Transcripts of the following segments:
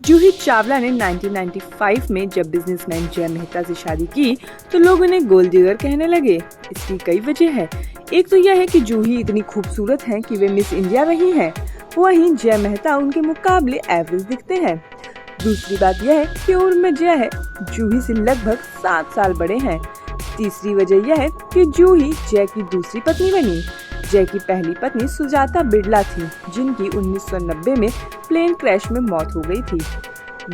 जूही चावला ने 1995 में जब बिजनेसमैन जय मेहता से शादी की तो लोग उन्हें गोल्ड डिगर कहने लगे। इसकी कई वजह है। एक तो यह है कि जूही इतनी खूबसूरत हैं कि वे मिस इंडिया रही हैं। वहीं जय मेहता उनके मुकाबले एवरेज दिखते हैं। दूसरी बात यह है कि उम्र में जय है जूही से लगभग 7 साल बड़े हैं। तीसरी वजह यह है कि जूही जय की दूसरी पत्नी बनी। जय की पहली पत्नी सुजाता बिड़ला थी, जिनकी 1990 में प्लेन क्रैश में मौत हो गई थी।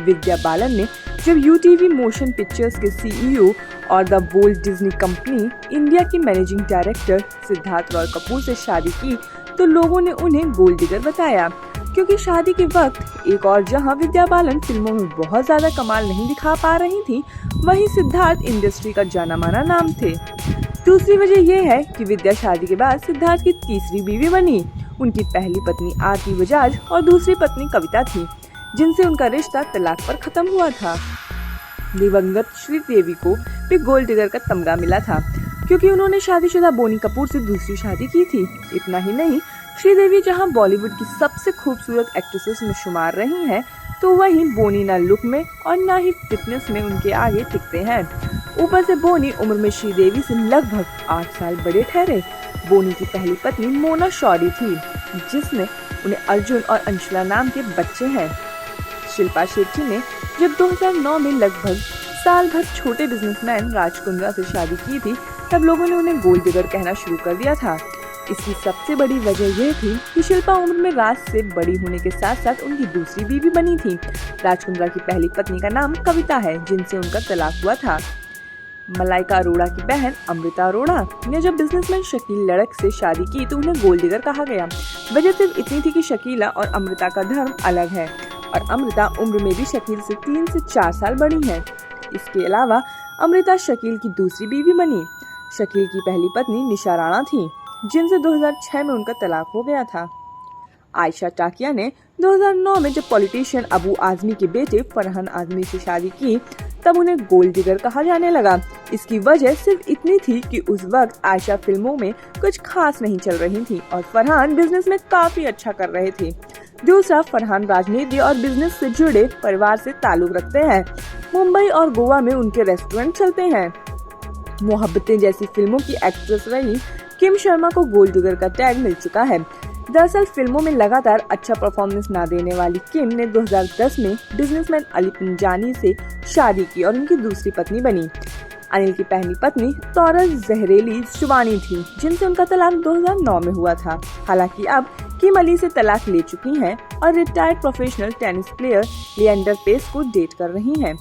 विद्या बालन ने जब यूटीवी मोशन पिक्चर्स के सीईओ और the volt Disney company India की मैनेजिंग डायरेक्टर सिद्धार्थ रॉय कपूर से शादी की तो लोगों ने उन्हें गोल्ड डिगर बताया, क्योंकि शादी के वक्त एक और जहां विद्या बालन फिल्मों में बहुत ज्यादा कमाल नहीं दिखा पा रही थी, वहीं सिद्धार्थ इंडस्ट्री का जाना माना नाम थे। दूसरी वजह यह है कि विद्या शादी के बाद सिद्धार्थ की तीसरी बीवी बनी। उनकी पहली पत्नी आरती बजाज और दूसरी पत्नी कविता थी, जिनसे उनका रिश्ता तलाक पर खत्म हुआ था। दिवंगत श्रीदेवी को भी गोल्ड डिगर का तमगा मिला था, क्योंकि उन्होंने शादीशुदा बोनी कपूर से दूसरी शादी की थी। इतना ही नहीं, श्रीदेवी जहां बॉलीवुड की सबसे खूबसूरत एक्ट्रेसेस में शुमार रही हैं, तो वहीं बोनी ना लुक में और ना ही फिटनेस में उनके आगे टिकते हैं। ऊपर से बोनी उम्र में श्रीदेवी से लगभग 8 साल बड़े ठहरे। बोनी की पहली पत्नी मोना शौरी थी, जिसमें उन्हें अर्जुन और अंशुला नाम के बच्चे हैं। शिल्पा शेट्टी ने जब 2009 में लगभग साल भर छोटे बिजनेसमैन राज कुंद्रा से शादी की थी, तब लोगों ने उन्हें गोल्ड डिगर कहना शुरू कर दिया था। इसकी सबसे बड़ी वजह यह थी कि शिल्पा उम्र में राज से बड़ी होने के साथ साथ उनकी दूसरी बीवी बनी थी। राज कुंद्रा की पहली पत्नी का नाम कविता है, जिनसे उनका तलाक हुआ था। मलाइका अरोड़ा की बहन अमृता अरोड़ा ने जब बिजनेसमैन शकील लड़क से शादी की तो उन्हें गोल्ड डिगर कहा गया। वजह सिर्फ इतनी थी कि शकीला और अमृता का धर्म अलग है और अमृता उम्र में भी शकील से 3 से 4 साल बड़ी है। इसके अलावा अमृता शकील की दूसरी बीवी बनी। शकील की पहली पत्नी निशा राणा थी, जिनसे 2006 में उनका तलाक हो गया था। आयशा टाकिया ने 2009 में जब पॉलिटिशियन अबू आजमी के बेटे फरहान आजमी से शादी की, तब उन्हें गोल्ड डिगर कहा जाने लगा। इसकी वजह सिर्फ इतनी थी कि उस वक्त आयशा फिल्मों में कुछ खास नहीं चल रही थी और फरहान बिजनेस में काफी अच्छा कर रहे थे। दूसरा, फरहान राजनीति और बिजनेस से जुड़े परिवार से ताल्लुक रखते हैं। मुंबई और गोवा में उनके रेस्टोरेंट चलते हैं। मोहब्बतें जैसी फिल्मों की एक्ट्रेस रही किम शर्मा को गोल्ड डिगर का टैग मिल चुका है। दरअसल फिल्मों में लगातार अच्छा परफॉर्मेंस न देने वाली किम ने 2010 में बिजनेसमैन अली पंजानी से शादी की और उनकी दूसरी पत्नी बनी। अनिल की पहली पत्नी तौरस जहरेली शुबानी थी, जिनसे उनका तलाक 2009 में हुआ था। हालांकि अब किम अली से तलाक ले चुकी हैं और retired professional tennis player Leander Paes को डेट कर रही हैं।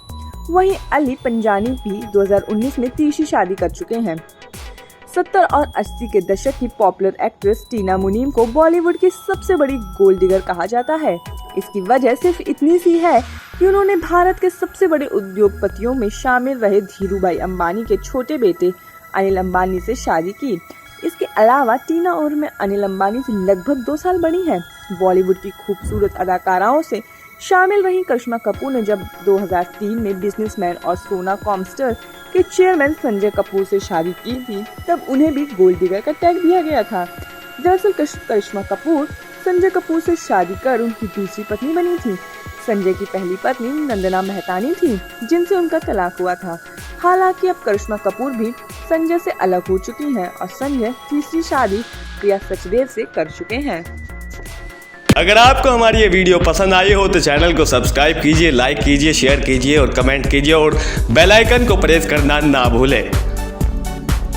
वहीं अली पंजानी भी 2019 में तीसरी शादी कर चुके हैं। 70 और 80 के दशक की पॉपुलर एक्ट्रेस टीना मुनीम को बॉलीवुड की सबसे बड़ी गोल्ड डिगर कहा जाता है। इसकी वजह सिर्फ इतनी सी है कि उन्होंने भारत के सबसे बड़े उद्योगपतियों में शामिल रहे धीरूभाई अंबानी के छोटे बेटे अनिल अंबानी से शादी की। इसके अलावा टीना उम्र में अनिल अंबानी से लगभग 2 साल बड़ी है। बॉलीवुड की खूबसूरत अदाकाराओं से शामिल रही करिश्मा कपूर ने जब 2003 में बिजनेसमैन और सोना कॉमस्टर के चेयरमैन संजय कपूर से शादी की थी, तब उन्हें भी गोल्ड डिगर का टैग दिया गया था। दरअसल करिश्मा कपूर संजय कपूर से शादी कर उनकी दूसरी पत्नी बनी थी। संजय की पहली पत्नी नंदना मेहतानी थी, जिनसे उनका तलाक हुआ था। हालांकि अब करिश्मा कपूर भी संजय से अलग हो चुकी हैं और संजय तीसरी शादी प्रिया सचदेव से कर चुके हैं। अगर आपको हमारी ये वीडियो पसंद आई हो तो चैनल को सब्सक्राइब कीजिए, लाइक कीजिए, शेयर कीजिए और कमेंट कीजिए और बेल आइकन को प्रेस करना ना भूलें।